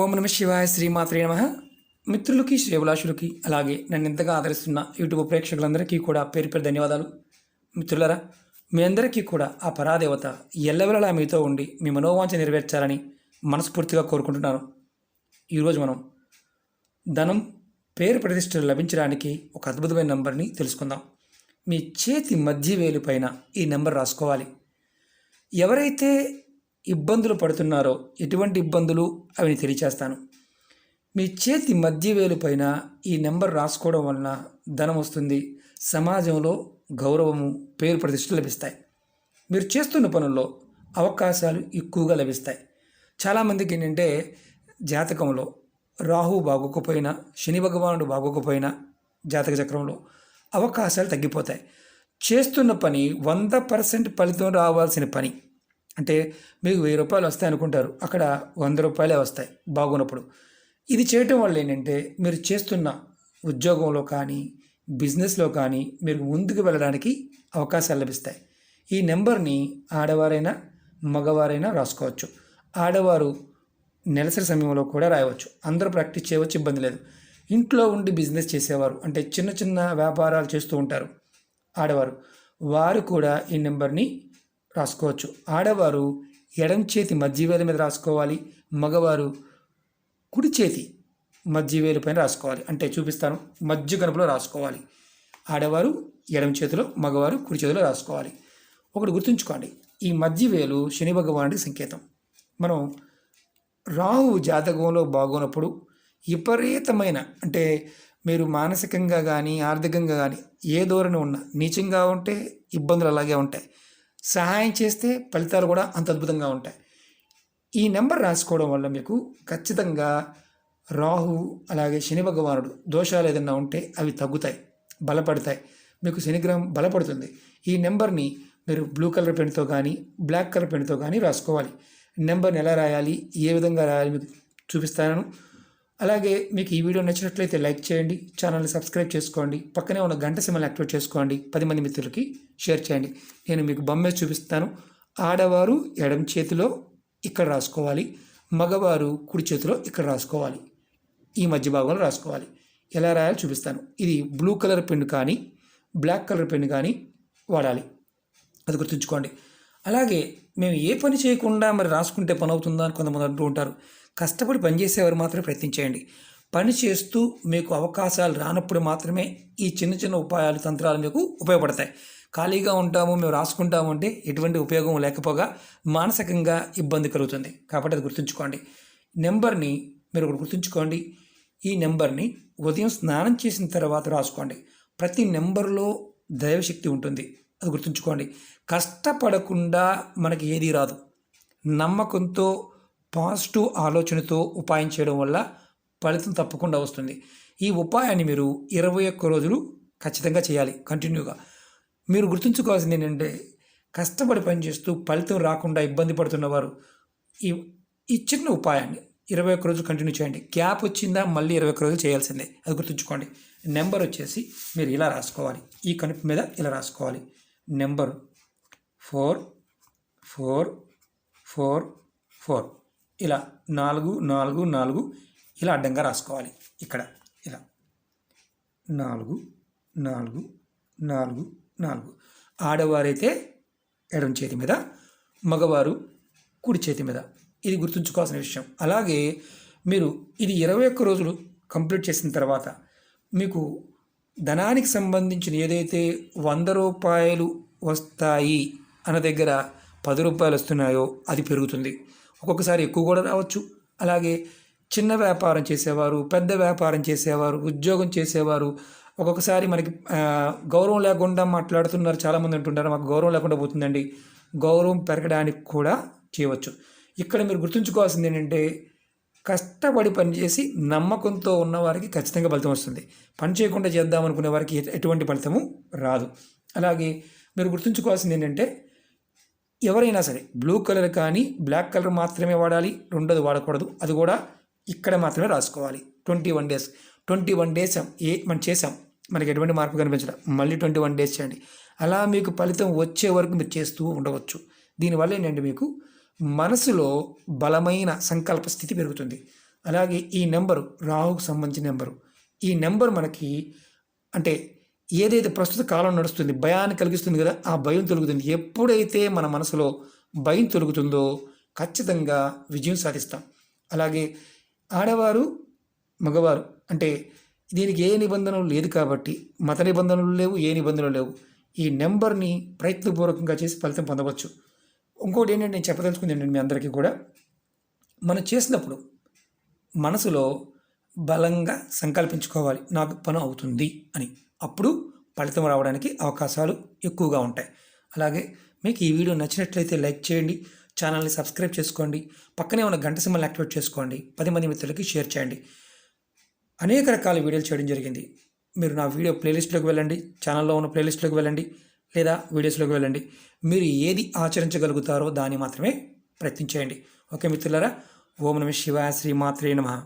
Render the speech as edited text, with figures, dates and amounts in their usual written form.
ఓం నమ శివాయ శ్రీమాత్రే నమ. మిత్రులకి శ్రేభిలాషులకి అలాగే నన్ను ఎంతగా ఆదరిస్తున్న యూట్యూబ్ ప్రేక్షకులందరికీ కూడా పేరు పేరు ధన్యవాదాలు. మిత్రులరా, మీ అందరికీ కూడా ఆ పరాదేవత ఎల్లవెల్లలా మీతో ఉండి మీ మనోవాంఛ నెరవేర్చాలని మనస్ఫూర్తిగా కోరుకుంటున్నాను. ఈరోజు మనం ధనం, పేరు ప్రతిష్టలు లభించడానికి ఒక అద్భుతమైన నెంబర్ని తెలుసుకుందాం. మీ చేతి మధ్య వేలు పైన ఈ నెంబర్ రాసుకోవాలి. ఎవరైతే ఇబ్బందులు పడుతున్నారో ఎటువంటి ఇబ్బందులు అవి తెలియచేస్తాను. మీ చేతి మధ్య వేలు పైన ఈ నెంబర్ రాసుకోవడం వలన ధనం వస్తుంది, సమాజంలో గౌరవము, పేరు ప్రతిష్టలు లభిస్తాయి. మీరు చేస్తున్న పనుల్లో అవకాశాలు ఎక్కువగా లభిస్తాయి. చాలామందికి ఏంటంటే జాతకంలో రాహు బాగోకపోయినా, శని భగవానుడు బాగోకపోయినా జాతక చక్రంలో అవకాశాలు తగ్గిపోతాయి. చేస్తున్న పని 100% ఫలితం రావాల్సిన పని, అంటే మీకు 1000 రూపాయలు వస్తాయి అనుకుంటారు, అక్కడ 100 రూపాయలే వస్తాయి బాగున్నప్పుడు. ఇది చేయటం వల్ల ఏంటంటే మీరు చేస్తున్న ఉద్యోగంలో కానీ బిజినెస్లో కానీ మీరు ముందుకు వెళ్ళడానికి అవకాశాలు లభిస్తాయి. ఈ నెంబర్ని ఆడవారైనా మగవారైనా రాసుకోవచ్చు. ఆడవారు నెలసరి సమయంలో కూడా రాయవచ్చు. అందరూ ప్రాక్టీస్ చేయవచ్చు, ఇబ్బంది లేదు. ఇంట్లో ఉండి బిజినెస్ చేసేవారు, అంటే చిన్న చిన్న వ్యాపారాలు చేస్తూ ఉంటారు ఆడవారు, వారు కూడా ఈ నెంబర్ని రాసుకోవచ్చు. ఆడవారు ఎడం చేతి మధ్యవేలు మీద రాసుకోవాలి, మగవారు కుడి చేతి మధ్యవేలు పైన రాసుకోవాలి. అంటే చూపిస్తాను, మధ్య గనుపులో రాసుకోవాలి. ఆడవారు ఎడం చేతిలో, మగవారు కుడి చేతిలో రాసుకోవాలి. ఒకటి గుర్తుంచుకోండి, ఈ మధ్యవేలు శని భగవానుడి సంకేతం. మనం రాహు జాతకంలో బాగున్నప్పుడు విపరీతమైన, అంటే మీరు మానసికంగా కానీ ఆర్థికంగా కానీ ఏ ధోరణి ఉన్నా నీచంగా ఉంటే ఇబ్బందులు అలాగే ఉంటాయి. సహాయం చేస్తే ఫలితాలు కూడా అంత అద్భుతంగా ఉంటాయి. ఈ నెంబర్ రాసుకోవడం వల్ల మీకు ఖచ్చితంగా రాహు అలాగే శని భగవానుడు దోషాలు ఏదైనా ఉంటే అవి తగ్గుతాయి, బలపడతాయి. మీకు శనిగ్రహం బలపడుతుంది. ఈ నెంబర్ని మీరు బ్లూ కలర్ పెన్తో కానీ బ్లాక్ కలర్ పెన్తో కానీ రాసుకోవాలి. నెంబర్ని ఎలా రాయాలి, ఏ విధంగా రాయాలి మీకు చూపిస్తాను. అలాగే మీకు ఈ వీడియో నచ్చినట్లయితే లైక్ చేయండి, ఛానల్ని సబ్స్క్రైబ్ చేసుకోండి, పక్కనే ఉన్న గంట సింబల్ని యాక్టివేట్ చేసుకోండి, 10 మంది మిత్రులకి షేర్ చేయండి. నేను మీకు బొమ్మే చూపిస్తాను. ఆడవారు ఎడం చేతిలో ఇక్కడ రాసుకోవాలి, మగవారు కుడి చేతిలో ఇక్కడ రాసుకోవాలి, ఈ మధ్య భాగంలో రాసుకోవాలి. ఎలా రాయాలో చూపిస్తాను. ఇది బ్లూ కలర్ పెన్ కానీ బ్లాక్ కలర్ పెన్ కానీ వాడాలి, అది గుర్తుంచుకోండి. అలాగే మేము ఏ పని చేయకుండా మరి రాసుకుంటే పని అవుతుందా అని కొంతమంది అంటూ ఉంటారు. కష్టపడి పనిచేసేవారు మాత్రమే ప్రయత్నించేయండి. పని చేస్తూ మీకు అవకాశాలు రానప్పుడు మాత్రమే ఈ చిన్న చిన్న ఉపాయాలు, తంత్రాలు మీకు ఉపయోగపడతాయి. ఖాళీగా ఉంటాము, మేము రాసుకుంటాము అంటే ఎటువంటి ఉపయోగం లేకపోగా మానసికంగా ఇబ్బంది కలుగుతుంది. కాబట్టి అది గుర్తుంచుకోండి. నెంబర్ని మీరు ఒకటి గుర్తుంచుకోండి, ఈ నెంబర్ని ఉదయం స్నానం చేసిన తర్వాత రాసుకోండి. ప్రతి నెంబర్లో దైవశక్తి ఉంటుంది, అది గుర్తుంచుకోండి. కష్టపడకుండా మనకి ఏదీ రాదు. నమ్మకంతో, పాజిటివ్ ఆలోచనతో ఉపాయం చేయడం వల్ల ఫలితం తప్పకుండా వస్తుంది. ఈ ఉపాయాన్ని మీరు 21 రోజులు ఖచ్చితంగా చేయాలి, కంటిన్యూగా. మీరు గుర్తుంచుకోవాల్సింది ఏంటంటే కష్టపడి పనిచేస్తూ ఫలితం రాకుండా ఇబ్బంది పడుతున్నవారు ఈ ఈ చిన్న ఉపాయాన్ని 21 రోజులు కంటిన్యూ చేయండి. గ్యాప్ వచ్చిందా మళ్ళీ 21 రోజులు చేయాల్సిందే, అది గుర్తుంచుకోండి. నెంబర్ వచ్చేసి మీరు ఇలా రాసుకోవాలి, ఈ కనుపు మీద ఇలా రాసుకోవాలి. నెంబర్ 4 4 4 4, ఇలా 4 4 4 ఇలా అడ్డంగా రాసుకోవాలి. ఇక్కడ ఇలా 4 4 4 4. ఆడవారైతే ఎడం చేతి మీద, మగవారు కుడి చేతి మీద. ఇది గుర్తుంచుకోవాల్సిన విషయం. అలాగే మీరు ఇది 21 రోజులు కంప్లీట్ చేసిన తర్వాత మీకు ధనానికి సంబంధించిన ఏదైతే 100 రూపాయలు వస్తాయి అన్న దగ్గర 10 రూపాయలు వస్తున్నాయో అది పెరుగుతుంది. ఒక్కొక్కసారి ఎక్కువ కూడా రావచ్చు. అలాగే చిన్న వ్యాపారం చేసేవారు, పెద్ద వ్యాపారం చేసేవారు, ఉద్యోగం చేసేవారు, ఒక్కొక్కసారి మనకి గౌరవం లేకుండా మాట్లాడుతున్నారు. చాలామంది అంటుంటారు మాకు గౌరవం లేకుండా పోతుందండి. గౌరవం పెరగడానికి కూడా చేయవచ్చు. ఇక్కడ మీరు గుర్తుంచుకోవాల్సింది ఏంటంటే కష్టపడి పనిచేసి నమ్మకంతో ఉన్నవారికి ఖచ్చితంగా ఫలితం వస్తుంది. పని చేయకుండా చేద్దామనుకునే వారికి ఎటువంటి ఫలితము రాదు. అలాగే మీరు గుర్తుంచుకోవాల్సింది ఏంటంటే ఎవరైనా సరే బ్లూ కలర్ కానీ బ్లాక్ కలర్ మాత్రమే వాడాలి, రెండోది వాడకూడదు. అది కూడా ఇక్కడ మాత్రమే రాసుకోవాలి. 21 డేస్ 21 డేస్ మనం చేసాం, మనకి ఎటువంటి మార్పు కనిపించడం, మళ్ళీ 21 డేస్ చేయండి. అలా మీకు ఫలితం వచ్చే వరకు మీరు చేస్తూ ఉండవచ్చు. దీనివల్ల ఏంటంటే మీకు మనసులో బలమైన సంకల్ప స్థితి పెరుగుతుంది. అలాగే ఈ నెంబరు రాహుకు సంబంధించిన నెంబరు. ఈ నెంబర్ మనకి అంటే ఏదైతే ప్రస్తుత కాలం నడుస్తుంది భయాన్ని కలిగిస్తుంది కదా, ఆ భయం తొలుగుతుంది. ఎప్పుడైతే మన మనసులో భయం తొలుగుతుందో ఖచ్చితంగా విజయం సాధిస్తాం. అలాగే ఆడవారు మగవారు అంటే దీనికి ఏ నిబంధనలు లేదు కాబట్టి, మత నిబంధనలు లేవు, ఏ నిబంధనలు లేవు. ఈ నెంబర్ని ప్రయత్నపూర్వకంగా చేసి ఫలితం పొందవచ్చు. ఇంకోటి ఏంటంటే నేను చెప్పదలుచుకుంది ఏంటంటే మీ అందరికీ కూడా, మనం చేసినప్పుడు మనసులో బలంగా సంకల్పించుకోవాలి నాకు పని అవుతుంది అని. అప్పుడు ఫలితం రావడానికి అవకాశాలు ఎక్కువగా ఉంటాయి. అలాగే మీకు ఈ వీడియో నచ్చినట్లయితే లైక్ చేయండి, ఛానల్ని సబ్స్క్రైబ్ చేసుకోండి, పక్కనే ఉన్న గంట సింబల్ యాక్టివేట్ చేసుకోండి, 10 మంది మిత్రులకి షేర్ చేయండి. అనేక రకాల వీడియోలు చేయడం జరిగింది. మీరు నా వీడియో ప్లేలిస్ట్లోకి వెళ్ళండి, ఛానల్లో ఉన్న ప్లేలిస్ట్లోకి వెళ్ళండి, లేదా వీడియోస్లోకి వెళ్ళండి. మీరు ఏది ఆచరించగలుగుతారో దాన్ని మాత్రమే ప్రయత్నించేయండి. ఓకే మిత్రులారా, ఓం నమః శివాయ, శ్రీమాత్రే నమః.